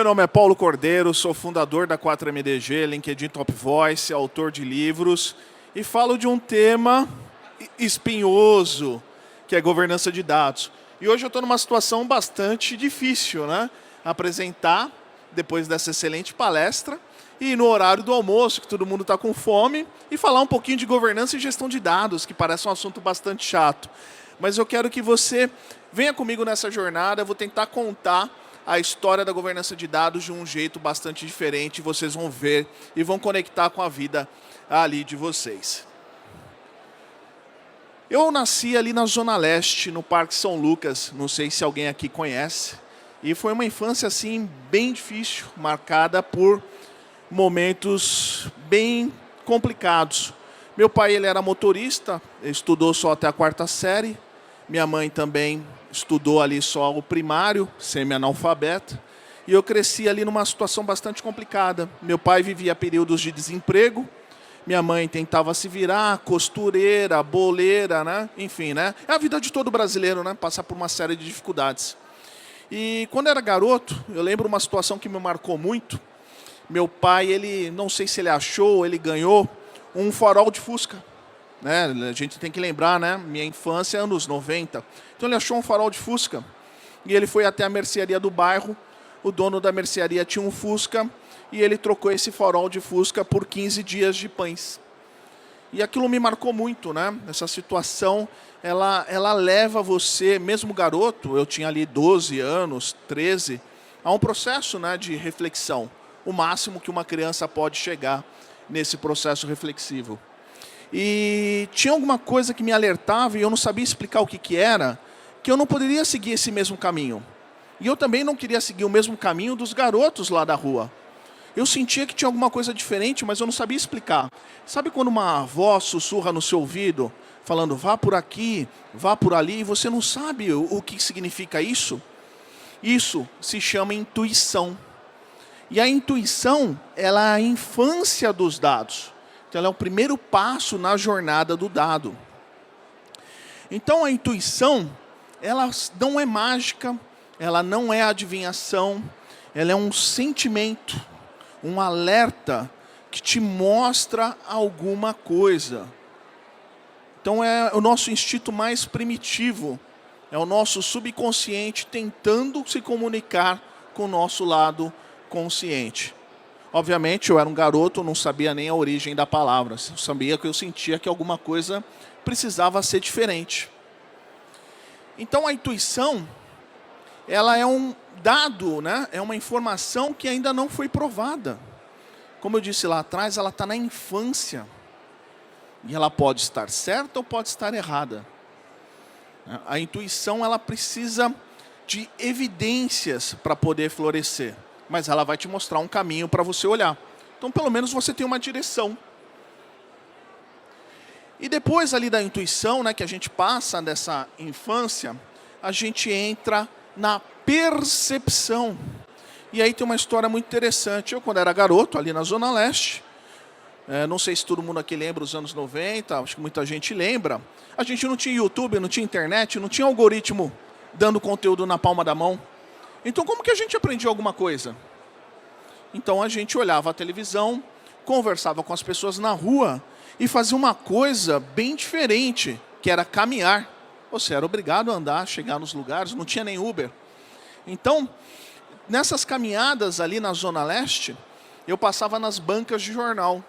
nome é Paulo Cordeiro, sou fundador da 4MDG, LinkedIn Top Voice, autor de livros e falo de um tema espinhoso, que é governança de dados. E hoje eu estou numa situação bastante difícil, né? Apresentar, depois dessa excelente palestra, e no horário do almoço, que todo mundo está com fome, e falar um pouquinho de governança e gestão de dados, que parece um assunto bastante chato. Mas eu quero que você venha comigo nessa jornada, eu vou tentar contar a história da governança de dados de um jeito bastante diferente, vocês vão ver e vão conectar com a vida ali de vocês. Eu nasci ali na Zona Leste, no Parque São Lucas, não sei se alguém aqui conhece, e foi uma infância assim bem difícil, marcada por momentos bem complicados. Meu pai ele era motorista, estudou só até a 4ª série, minha mãe também estudou ali só o primário, semi-analfabeta, e eu cresci ali numa situação bastante complicada. Meu pai vivia períodos de desemprego, minha mãe tentava se virar, costureira, boleira, né? Enfim, né? É a vida de todo brasileiro, né? Passar por uma série de dificuldades. E quando eu era garoto, eu lembro uma situação que me marcou muito. Meu pai, ele, não sei se ele achou, ele ganhou um farol de Fusca. Né? A gente tem que lembrar, né? Minha infância, anos 90. Então ele achou um farol de Fusca e ele foi até a mercearia do bairro. O dono da mercearia tinha um Fusca e ele trocou esse farol de Fusca por 15 dias de pães. E aquilo me marcou muito, né? Essa situação, ela leva você, mesmo garoto, eu tinha ali 12 anos, 13, a um processo, né, de reflexão. O máximo que uma criança pode chegar nesse processo reflexivo. E tinha alguma coisa que me alertava e eu não sabia explicar o que era, que eu não poderia seguir esse mesmo caminho. E eu também não queria seguir o mesmo caminho dos garotos lá da rua. Eu sentia que tinha alguma coisa diferente, mas eu não sabia explicar. Sabe quando uma voz sussurra no seu ouvido, falando, vá por aqui, vá por ali, e você não sabe o que significa isso? Isso se chama intuição. E a intuição, ela é a infância dos dados. Então, ela é o primeiro passo na jornada do dado. Então, a intuição, ela não é mágica, ela não é adivinhação, ela é um sentimento, um alerta que te mostra alguma coisa. Então, é o nosso instinto mais primitivo, é o nosso subconsciente tentando se comunicar com o nosso lado consciente. Obviamente, eu era um garoto, não sabia nem a origem da palavra. Eu sabia que eu sentia que alguma coisa precisava ser diferente. Então, a intuição, ela é um dado, né? É uma informação que ainda não foi provada. Como eu disse lá atrás, ela está na infância. E ela pode estar certa ou pode estar errada. A intuição, ela precisa de evidências para poder florescer. Mas ela vai te mostrar um caminho para você olhar. Então, pelo menos, você tem uma direção. E depois ali da intuição, né, que a gente passa dessa infância, a gente entra na percepção. E aí tem uma história muito interessante. Eu, quando era garoto, ali na Zona Leste, não sei se todo mundo aqui lembra os anos 90, acho que muita gente lembra, a gente não tinha YouTube, não tinha internet, não tinha algoritmo dando conteúdo na palma da mão. Então, como que a gente aprendia alguma coisa? Então, a gente olhava a televisão, conversava com as pessoas na rua e fazia uma coisa bem diferente, que era caminhar. Você era obrigado a andar, chegar nos lugares, não tinha nem Uber. Então, nessas caminhadas ali na Zona Leste, eu passava nas bancas de jornal.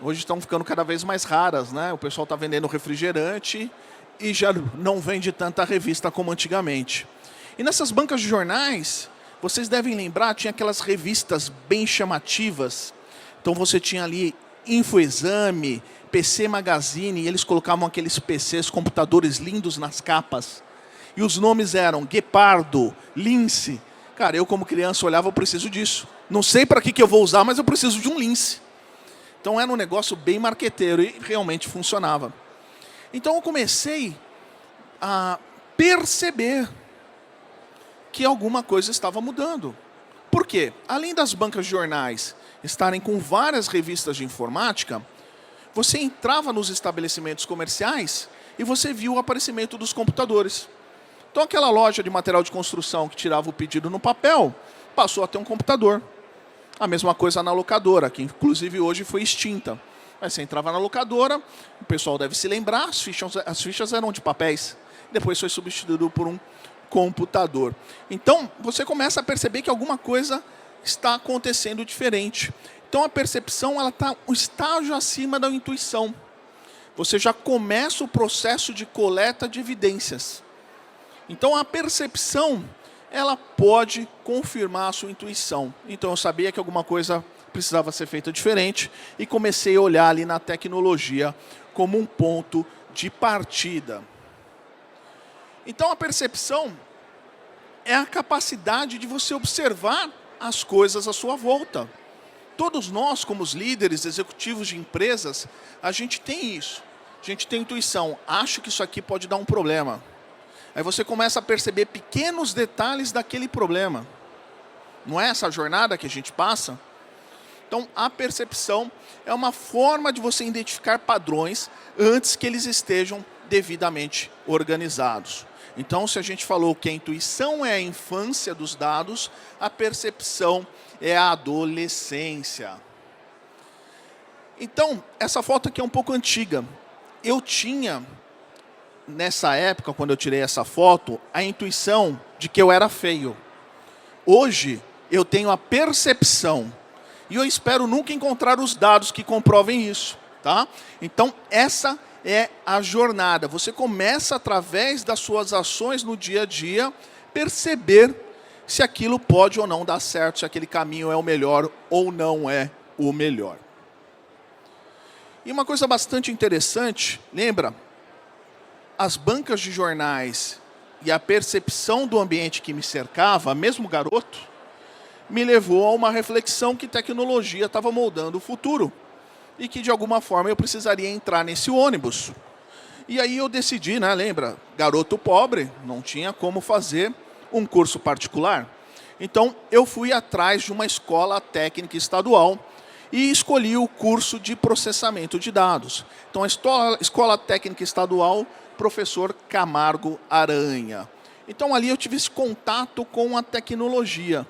Hoje estão ficando cada vez mais raras, né? O pessoal está vendendo refrigerante e já não vende tanta revista como antigamente. E nessas bancas de jornais, vocês devem lembrar, tinha aquelas revistas bem chamativas. Então você tinha ali Infoexame, PC Magazine, e eles colocavam aqueles PCs, computadores lindos nas capas. E os nomes eram Guepardo, Lince. Cara, eu como criança olhava, eu preciso disso. Não sei para que eu vou usar, mas eu preciso de um Lince. Então era um negócio bem marqueteiro e realmente funcionava. Então eu comecei a perceber que alguma coisa estava mudando. Por quê? Além das bancas de jornais estarem com várias revistas de informática, você entrava nos estabelecimentos comerciais e você viu o aparecimento dos computadores. Então aquela loja de material de construção que tirava o pedido no papel, passou a ter um computador. A mesma coisa na locadora, que inclusive hoje foi extinta. Mas você entrava na locadora, o pessoal deve se lembrar, as fichas eram de papéis. Depois foi substituído por um computador. Então, você começa a perceber que alguma coisa está acontecendo diferente. Então, a percepção está um estágio acima da intuição. Você já começa o processo de coleta de evidências. Então, a percepção, ela pode confirmar a sua intuição. Então, eu sabia que alguma coisa precisava ser feita diferente e comecei a olhar ali na tecnologia como um ponto de partida. Então, a percepção é a capacidade de você observar as coisas à sua volta. Todos nós, como os líderes, executivos de empresas, a gente tem isso. A gente tem intuição. Acho que isso aqui pode dar um problema. Aí você começa a perceber pequenos detalhes daquele problema. Não é essa jornada que a gente passa? Então, a percepção é uma forma de você identificar padrões antes que eles estejam devidamente organizados. Então, se a gente falou que a intuição é a infância dos dados, a percepção é a adolescência. Então, essa foto aqui é um pouco antiga. Eu tinha, nessa época, quando eu tirei essa foto, a intuição de que eu era feio. Hoje, eu tenho a percepção. E eu espero nunca encontrar os dados que comprovem isso. Tá? Então, essa é a jornada. Você começa, através das suas ações no dia a dia, perceber se aquilo pode ou não dar certo, se aquele caminho é o melhor ou não é o melhor. E uma coisa bastante interessante, lembra? As bancas de jornais e a percepção do ambiente que me cercava, mesmo garoto, me levou a uma reflexão que tecnologia estava moldando o futuro. E que, de alguma forma, eu precisaria entrar nesse ônibus. E aí eu decidi, né, lembra? Garoto pobre, não tinha como fazer um curso particular. Então, eu fui atrás de uma escola técnica estadual e escolhi o curso de processamento de dados. Então, a escola técnica estadual, professor Camargo Aranha. Então, ali eu tive esse contato com a tecnologia.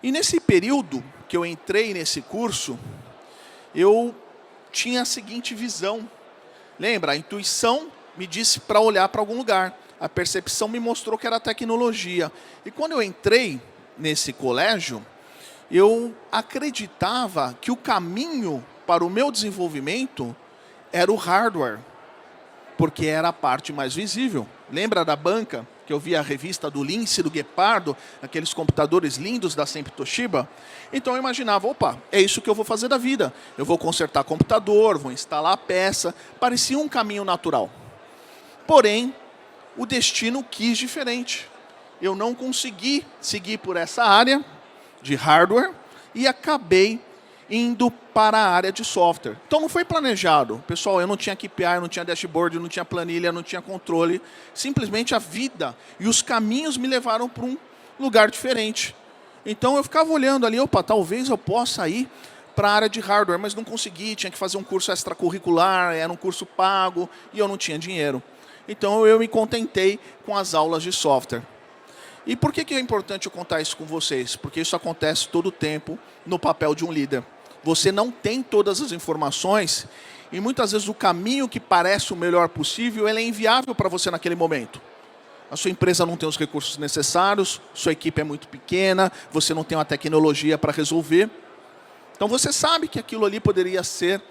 E nesse período que eu entrei nesse curso, eu tinha a seguinte visão. Lembra? A intuição me disse para olhar para algum lugar. A percepção me mostrou que era a tecnologia. E quando eu entrei nesse colégio, eu acreditava que o caminho para o meu desenvolvimento era o hardware, porque era a parte mais visível. Lembra da banca, que eu via a revista do Lince, do Guepardo, aqueles computadores lindos da Sempre Toshiba? Então eu imaginava, opa, é isso que eu vou fazer da vida. Eu vou consertar computador, vou instalar a peça. Parecia um caminho natural. Porém, o destino quis diferente. Eu não consegui seguir por essa área de hardware e acabei indo para a área de software. Então não foi planejado. Pessoal, eu não tinha KPI, eu não tinha dashboard, eu não tinha planilha, eu não tinha controle. Simplesmente a vida e os caminhos me levaram para um lugar diferente. Então eu ficava olhando ali, opa, talvez eu possa ir para a área de hardware, mas não consegui, tinha que fazer um curso extracurricular, era um curso pago e eu não tinha dinheiro. Então eu me contentei com as aulas de software. E por que é importante eu contar isso com vocês? Porque isso acontece todo o tempo no papel de um líder. Você não tem todas as informações e muitas vezes o caminho que parece o melhor possível, ele é inviável para você naquele momento. A sua empresa não tem os recursos necessários, sua equipe é muito pequena, você não tem uma tecnologia para resolver. Então você sabe que aquilo ali poderia ser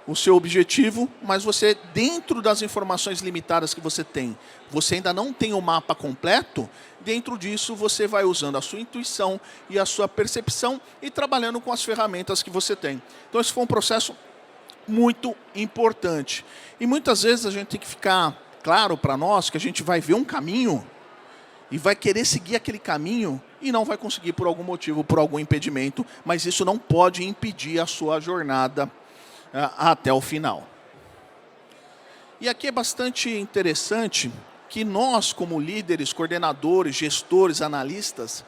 o seu objetivo, mas você, dentro das informações limitadas que você tem, você ainda não tem o mapa completo. Dentro disso, você vai usando a sua intuição e a sua percepção e trabalhando com as ferramentas que você tem. Então, esse foi um processo muito importante. E muitas vezes a gente tem que ficar claro para nós que a gente vai ver um caminho e vai querer seguir aquele caminho e não vai conseguir por algum motivo, por algum impedimento, mas isso não pode impedir a sua jornada até o final. E aqui é bastante interessante que nós, como líderes, coordenadores, gestores, analistas,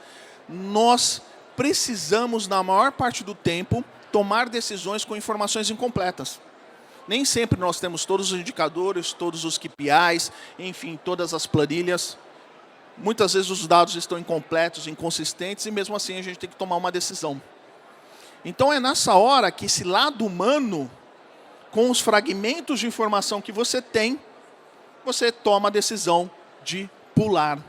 nós precisamos, na maior parte do tempo, tomar decisões com informações incompletas. Nem sempre nós temos todos os indicadores, todos os KPIs, enfim, todas as planilhas. muitas vezes os dados estão incompletos, inconsistentes, e mesmo assim a gente tem que tomar uma decisão. Então é nessa hora que esse lado humano, com os fragmentos de informação que você tem, você toma a decisão de pular,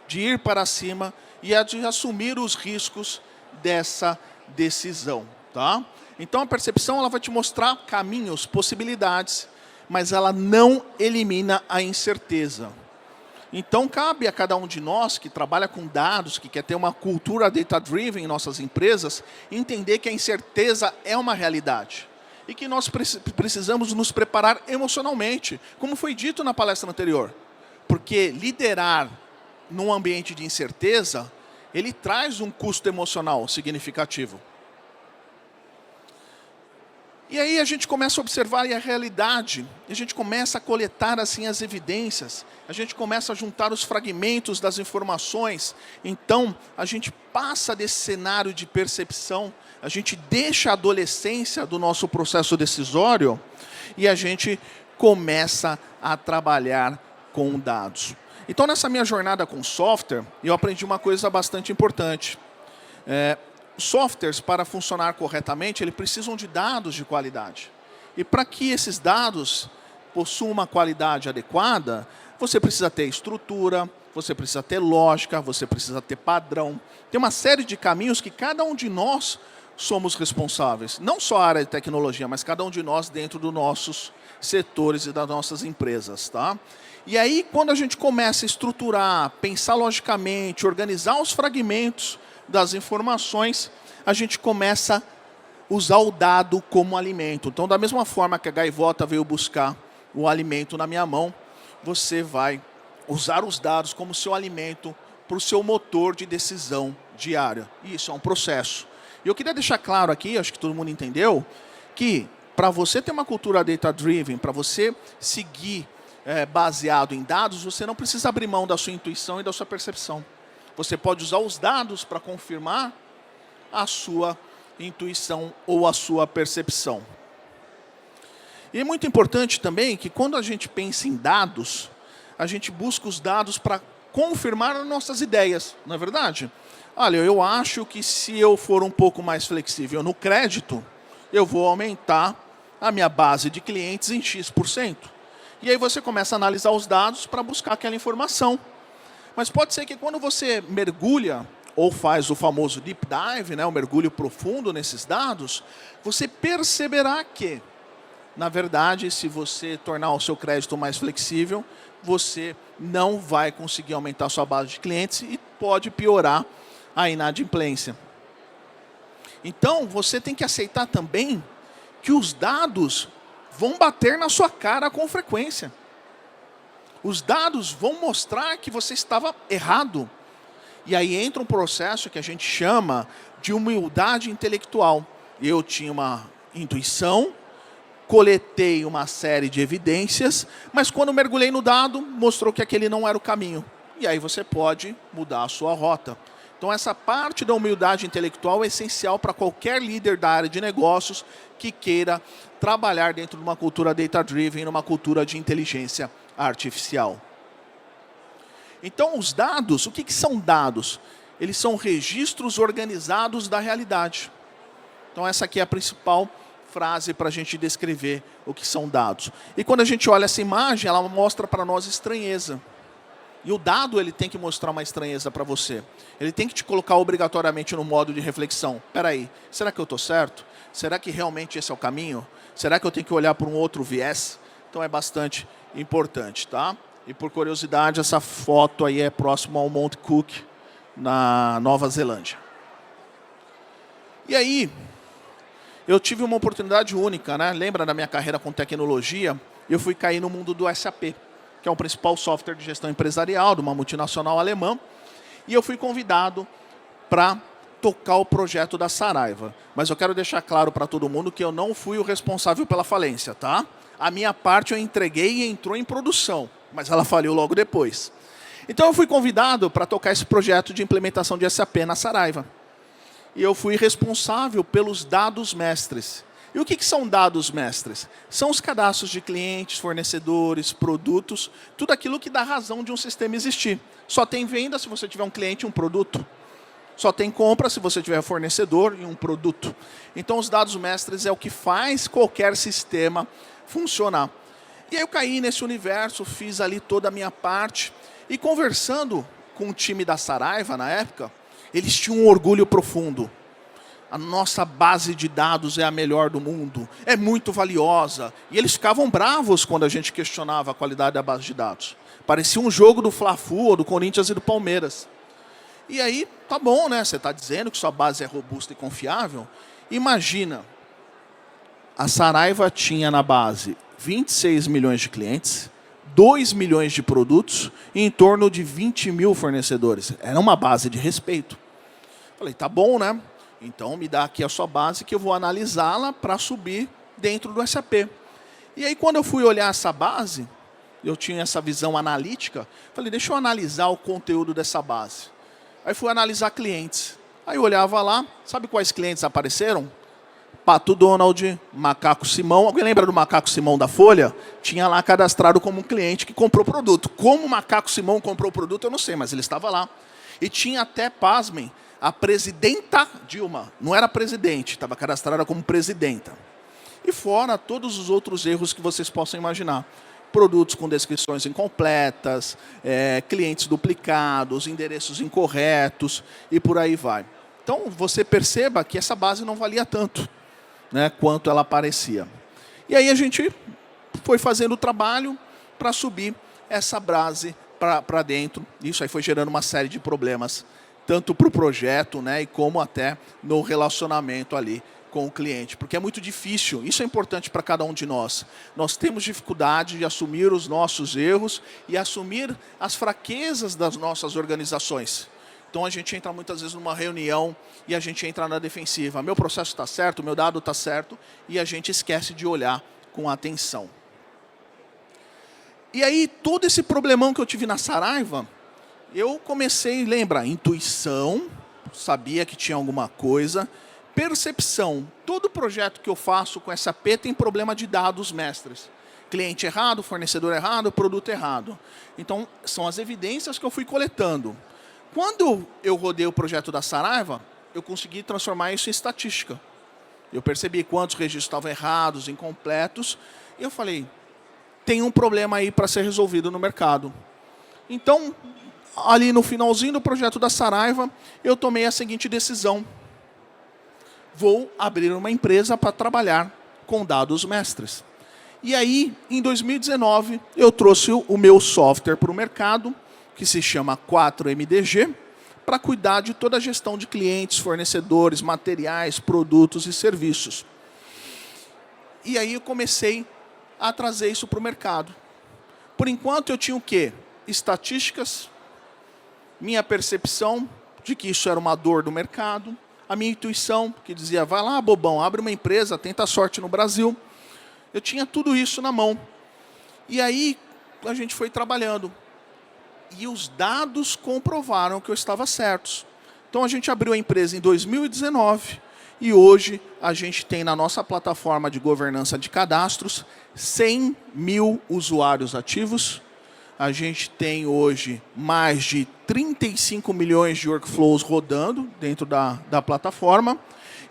de ir para cima e de assumir os riscos dessa decisão. Tá? Então a percepção ela vai te mostrar caminhos, possibilidades, mas ela não elimina a incerteza. Então cabe a cada um de nós que trabalha com dados, que quer ter uma cultura data-driven em nossas empresas, entender que a incerteza é uma realidade. E que nós precisamos nos preparar emocionalmente, como foi dito na palestra anterior. Porque liderar num ambiente de incerteza, ele traz um custo emocional significativo. E aí a gente começa a observar a realidade, a gente começa a coletar assim as evidências, a gente começa a juntar os fragmentos das informações, então a gente passa desse cenário de percepção, a gente deixa a adolescência do nosso processo decisório e a gente começa a trabalhar com dados. Então nessa minha jornada com software, eu aprendi uma coisa bastante importante. Softwares, para funcionar corretamente, eles precisam de dados de qualidade. E para que esses dados possuam uma qualidade adequada, você precisa ter estrutura, você precisa ter lógica, você precisa ter padrão. Tem uma série de caminhos que cada um de nós somos responsáveis. Não só a área de tecnologia, mas cada um de nós dentro dos nossos setores e das nossas empresas. Tá? E aí, quando a gente começa a estruturar, pensar logicamente, organizar os fragmentos das informações, a gente começa a usar o dado como alimento. Então, da mesma forma que a gaivota veio buscar o alimento na minha mão, você vai usar os dados como seu alimento para o seu motor de decisão diária. Isso é um processo. E eu queria deixar claro aqui, acho que todo mundo entendeu, que para você ter uma cultura data-driven, para você seguir baseado em dados, você não precisa abrir mão da sua intuição e da sua percepção. Você pode usar os dados para confirmar a sua intuição ou a sua percepção. E é muito importante também que quando a gente pensa em dados, a gente busca os dados para confirmar as nossas ideias, não é verdade? Olha, eu acho que se eu for um pouco mais flexível no crédito, eu vou aumentar a minha base de clientes em X%. E aí você começa a analisar os dados para buscar aquela informação. Mas pode ser que quando você mergulha, ou faz o famoso deep dive, né, o mergulho profundo nesses dados, você perceberá que, na verdade, se você tornar o seu crédito mais flexível, você não vai conseguir aumentar a sua base de clientes e pode piorar a inadimplência. Então, você tem que aceitar também que os dados vão bater na sua cara com frequência. Os dados vão mostrar que você estava errado. E aí entra um processo que a gente chama de humildade intelectual. Eu tinha uma intuição, coletei uma série de evidências, mas quando mergulhei no dado, mostrou que aquele não era o caminho. E aí você pode mudar a sua rota. Então essa parte da humildade intelectual é essencial para qualquer líder da área de negócios que queira trabalhar dentro de uma cultura data-driven, numa cultura de inteligência artificial. Então, os dados, o que são dados? Eles são registros organizados da realidade. Então, essa aqui é a principal frase para a gente descrever o que são dados. E quando a gente olha essa imagem, ela mostra para nós estranheza. E o dado ele tem que mostrar uma estranheza para você. Ele tem que te colocar obrigatoriamente no modo de reflexão. Espera aí, será que eu estou certo? Será que realmente esse é o caminho? Será que eu tenho que olhar por um outro viés? Então, é bastante importante, tá? E por curiosidade, essa foto aí é próximo ao Mount Cook, na Nova Zelândia. E aí, eu tive uma oportunidade única, né? Lembra da minha carreira com tecnologia? Eu fui cair no mundo do SAP, que é o principal software de gestão empresarial de uma multinacional alemã. E eu fui convidado para tocar o projeto da Saraiva. Mas eu quero deixar claro para todo mundo que eu não fui o responsável pela falência, tá? A minha parte eu entreguei e entrou em produção, mas ela faliu logo depois. Então eu fui convidado para tocar esse projeto de implementação de SAP na Saraiva. E eu fui responsável pelos dados mestres. E o que são dados mestres? São os cadastros de clientes, fornecedores, produtos, tudo aquilo que dá razão de um sistema existir. Só tem venda se você tiver um cliente e um produto. Só tem compra se você tiver fornecedor e um produto. Então, os dados mestres é o que faz qualquer sistema funcionar. E aí eu caí nesse universo, fiz ali toda a minha parte. E conversando com o time da Saraiva, na época, eles tinham um orgulho profundo. A nossa base de dados é a melhor do mundo, é muito valiosa. E eles ficavam bravos quando a gente questionava a qualidade da base de dados. Parecia um jogo do Fla-Flu, ou do Corinthians e do Palmeiras. E aí, tá bom, né? Você está dizendo que sua base é robusta e confiável. Imagina, a Saraiva tinha na base 26 milhões de clientes, 2 milhões de produtos e em torno de 20 mil fornecedores. Era uma base de respeito. Falei, tá bom, né? Então me dá aqui a sua base que eu vou analisá-la para subir dentro do SAP. E aí quando eu fui olhar essa base, eu tinha essa visão analítica, falei, deixa eu analisar o conteúdo dessa base. Aí fui analisar clientes. Aí eu olhava lá, sabe quais clientes apareceram? Pato Donald, Macaco Simão. Alguém lembra do Macaco Simão da Folha? Tinha lá cadastrado como um cliente que comprou produto. Como o Macaco Simão comprou o produto, eu não sei, mas ele estava lá. E tinha até, pasmem, a presidenta Dilma. Não era presidente, estava cadastrada como presidenta. E fora todos os outros erros que vocês possam imaginar. Produtos com descrições incompletas, clientes duplicados, endereços incorretos e por aí vai. Então, você perceba que essa base não valia tanto, né, quanto ela parecia. E aí a gente foi fazendo o trabalho para subir essa base para dentro. Isso aí foi gerando uma série de problemas, tanto para o projeto, né, e como até no relacionamento ali com o cliente, porque é muito difícil, isso é importante para cada um de nós. Nós temos dificuldade de assumir os nossos erros e assumir as fraquezas das nossas organizações. Então a gente entra muitas vezes numa reunião e a gente entra na defensiva. Meu processo está certo, meu dado está certo, e a gente esquece de olhar com atenção. E aí, todo esse problemão que eu tive na Saraiva, eu comecei, lembra, intuição, sabia que tinha alguma coisa. Percepção. Todo projeto que eu faço com SAP tem problema de dados mestres. Cliente errado, fornecedor errado, produto errado. Então, são as evidências que eu fui coletando. Quando eu rodei o projeto da Saraiva, eu consegui transformar isso em estatística. Eu percebi quantos registros estavam errados, incompletos, e eu falei, tem um problema aí para ser resolvido no mercado. Então, ali no finalzinho do projeto da Saraiva, eu tomei a seguinte decisão. Vou abrir uma empresa para trabalhar com dados mestres. E aí, em 2019, eu trouxe o meu software para o mercado, que se chama 4MDG, para cuidar de toda a gestão de clientes, fornecedores, materiais, produtos e serviços. E aí eu comecei a trazer isso para o mercado. Por enquanto, eu tinha o quê? Estatísticas, minha percepção de que isso era uma dor do mercado, a minha intuição, que dizia, vai lá, bobão, abre uma empresa, tenta a sorte no Brasil. Eu tinha tudo isso na mão. E aí, a gente foi trabalhando. E os dados comprovaram que eu estava certo. Então, a gente abriu a empresa em 2019. E hoje, a gente tem na nossa plataforma de governança de cadastros 100 mil usuários ativos. A gente tem hoje mais de 35 milhões de workflows rodando dentro da plataforma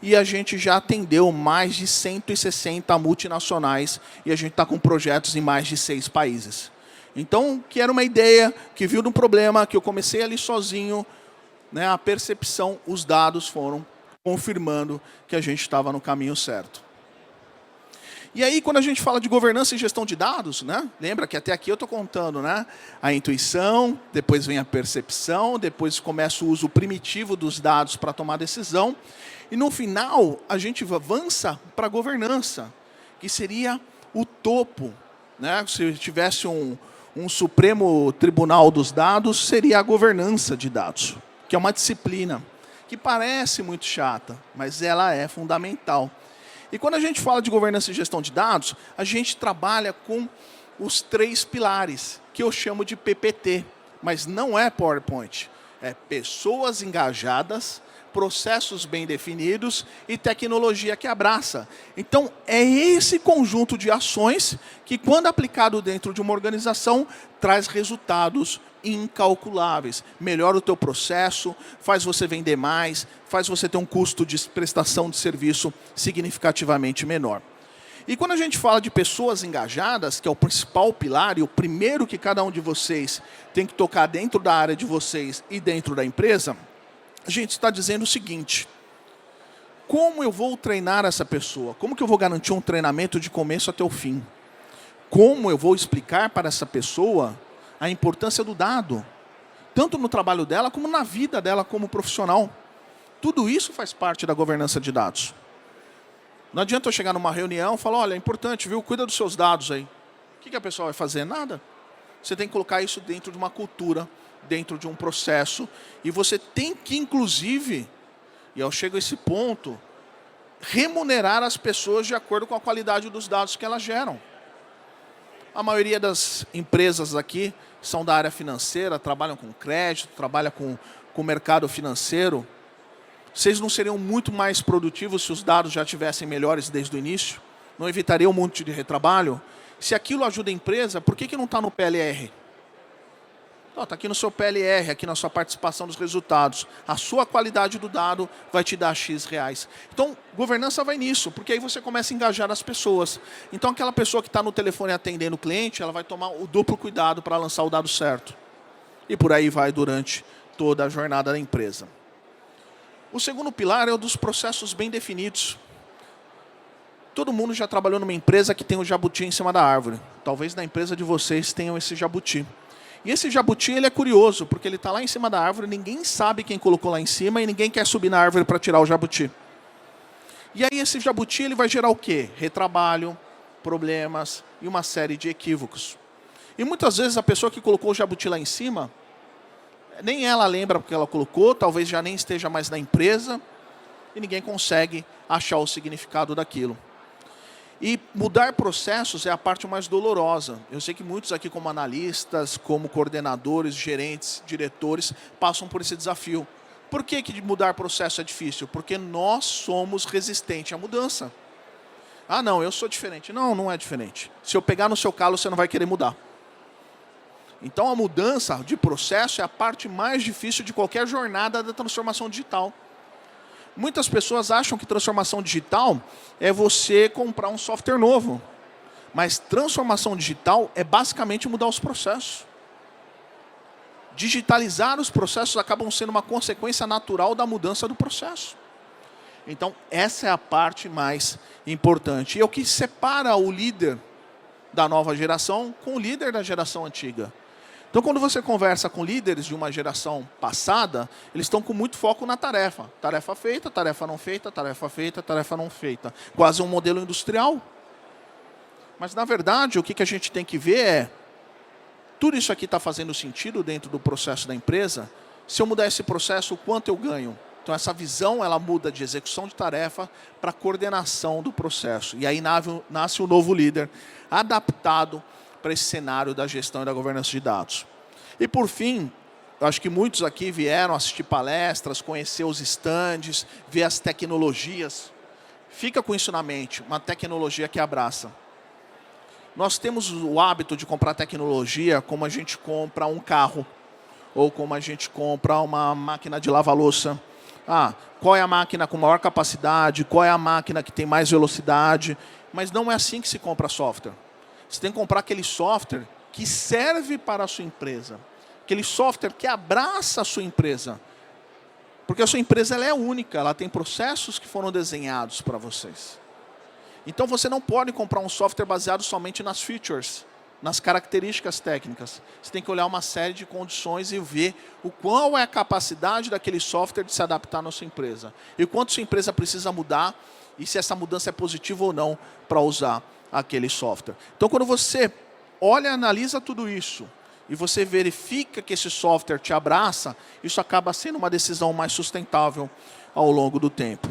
e a gente já atendeu mais de 160 multinacionais e a gente está com projetos em mais de 6 países. Então, que era uma ideia, que viu de um problema, que eu comecei ali sozinho, né, a percepção, os dados foram confirmando que a gente estava no caminho certo. E aí, quando a gente fala de governança e gestão de dados, né? Lembra que até aqui eu estou contando, né? A intuição, depois vem a percepção, depois começa o uso primitivo dos dados para tomar decisão. E no final, a gente avança para a governança, que seria o topo, né? Se tivesse um Supremo Tribunal dos Dados, seria a governança de dados, que é uma disciplina que parece muito chata, mas ela é fundamental. E quando a gente fala de governança e gestão de dados, a gente trabalha com os 3 pilares, que eu chamo de PPT, mas não é PowerPoint. É pessoas engajadas, processos bem definidos e tecnologia que abraça. Então, é esse conjunto de ações que, quando aplicado dentro de uma organização, traz resultados incalculáveis. Melhora o teu processo, faz você vender mais, faz você ter um custo de prestação de serviço significativamente menor. E quando a gente fala de pessoas engajadas, que é o principal pilar e o primeiro que cada um de vocês tem que tocar dentro da área de vocês e dentro da empresa, a gente está dizendo o seguinte: como eu vou treinar essa pessoa? Como que eu vou garantir um treinamento de começo até o fim? Como eu vou explicar para essa pessoa a importância do dado, tanto no trabalho dela como na vida dela como profissional? Tudo isso faz parte da governança de dados. Não adianta eu chegar numa reunião e falar, olha, é importante, viu? Cuida dos seus dados aí. O que a pessoa vai fazer? Nada. Você tem que colocar isso dentro de uma cultura, dentro de um processo, e você tem que, inclusive, e eu chego a esse ponto, remunerar as pessoas de acordo com a qualidade dos dados que elas geram. A maioria das empresas aqui são da área financeira, trabalham com crédito, trabalham com o mercado financeiro. Vocês não seriam muito mais produtivos se os dados já estivessem melhores desde o início? Não evitariam um monte de retrabalho? Se aquilo ajuda a empresa, por que não está no PLR? Está aqui no seu PLR, aqui na sua participação dos resultados. A sua qualidade do dado vai te dar X reais. Então, governança vai nisso, porque aí você começa a engajar as pessoas. Então, aquela pessoa que está no telefone atendendo o cliente, ela vai tomar o duplo cuidado para lançar o dado certo. E por aí vai durante toda a jornada da empresa. O segundo pilar é o dos processos bem definidos. Todo mundo já trabalhou numa empresa que tem o jabuti em cima da árvore. Talvez na empresa de vocês tenham esse jabuti. E esse jabuti ele é curioso, porque ele está lá em cima da árvore, ninguém sabe quem colocou lá em cima e ninguém quer subir na árvore para tirar o jabuti. E aí esse jabuti ele vai gerar o quê? Retrabalho, problemas e uma série de equívocos. E muitas vezes a pessoa que colocou o jabuti lá em cima, nem ela lembra porque ela colocou, talvez já nem esteja mais na empresa, e ninguém consegue achar o significado daquilo. E mudar processos é a parte mais dolorosa. Eu sei que muitos aqui como analistas, como coordenadores, gerentes, diretores, passam por esse desafio. Por que mudar processo é difícil? Porque nós somos resistentes à mudança. Ah, não, eu sou diferente. Não, não é diferente. Se eu pegar no seu calo, você não vai querer mudar. Então a mudança de processo é a parte mais difícil de qualquer jornada da transformação digital. Muitas pessoas acham que transformação digital é você comprar um software novo. Mas transformação digital é basicamente mudar os processos. Digitalizar os processos acabam sendo uma consequência natural da mudança do processo. Então, essa é a parte mais importante. E é o que separa o líder da nova geração com o líder da geração antiga. Então, quando você conversa com líderes de uma geração passada, eles estão com muito foco na tarefa. Tarefa feita, tarefa não feita, tarefa feita, tarefa não feita. Quase um modelo industrial. Mas, na verdade, o que a gente tem que ver é, tudo isso aqui está fazendo sentido dentro do processo da empresa? Se eu mudar esse processo, o quanto eu ganho? Então, essa visão ela muda de execução de tarefa para coordenação do processo. E aí nasce um novo líder adaptado para esse cenário da gestão e da governança de dados. E por fim, eu acho que muitos aqui vieram assistir palestras, conhecer os estandes, ver as tecnologias. Fica com isso na mente, uma tecnologia que abraça. Nós temos o hábito de comprar tecnologia como a gente compra um carro, ou como a gente compra uma máquina de lavar louça. Qual é a máquina com maior capacidade, qual é a máquina que tem mais velocidade, mas não é assim que se compra software. Você tem que comprar aquele software que serve para a sua empresa. Aquele software que abraça a sua empresa. Porque a sua empresa ela é única, ela tem processos que foram desenhados para vocês. Então você não pode comprar um software baseado somente nas features, nas características técnicas. Você tem que olhar uma série de condições e ver qual é a capacidade daquele software de se adaptar na sua empresa. E o quanto sua empresa precisa mudar e se essa mudança é positiva ou não para usar aquele software. Então, quando você olha e analisa tudo isso, e você verifica que esse software te abraça, isso acaba sendo uma decisão mais sustentável ao longo do tempo.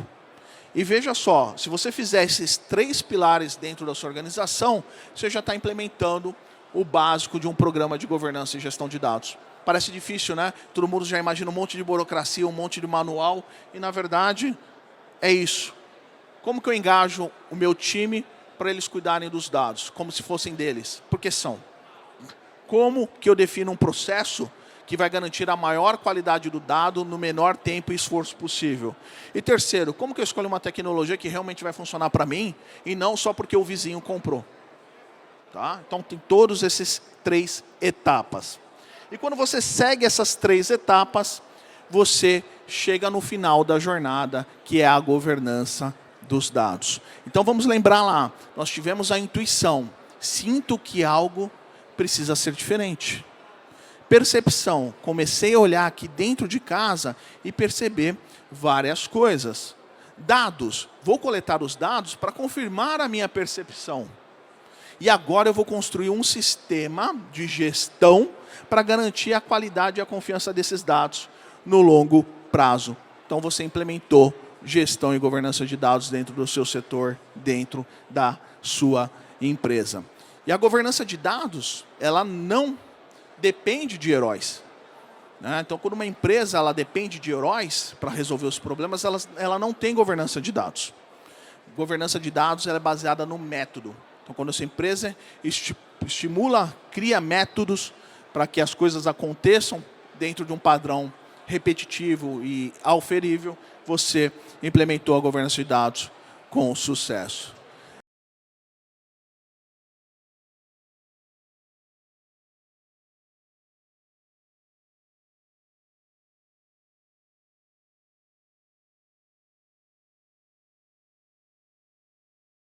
E veja só, se você fizer esses 3 pilares dentro da sua organização, você já está implementando o básico de um programa de governança e gestão de dados. Parece difícil, né? Todo mundo já imagina um monte de burocracia, um monte de manual. E, na verdade, é isso. Como que eu engajo o meu time para eles cuidarem dos dados? Como se fossem deles. Porque são. Como que eu defino um processo que vai garantir a maior qualidade do dado no menor tempo e esforço possível? E terceiro, como que eu escolho uma tecnologia que realmente vai funcionar para mim e não só porque o vizinho comprou? Tá? Então, tem todas essas 3 etapas. E quando você segue essas 3 etapas, você chega no final da jornada, que é a governança dos dados. Então, vamos lembrar lá, nós tivemos a intuição, sinto que algo precisa ser diferente. Percepção, comecei a olhar aqui dentro de casa e perceber várias coisas. Dados, vou coletar os dados para confirmar a minha percepção. E agora eu vou construir um sistema de gestão para garantir a qualidade e a confiança desses dados no longo prazo. Então você implementou gestão e governança de dados dentro do seu setor, dentro da sua empresa. E a governança de dados, ela não depende de heróis. Então, quando uma empresa ela depende de heróis para resolver os problemas, ela não tem governança de dados. Governança de dados ela é baseada no método. Então, quando essa empresa estimula, cria métodos para que as coisas aconteçam dentro de um padrão repetitivo e auferível, você implementou a governança de dados com sucesso.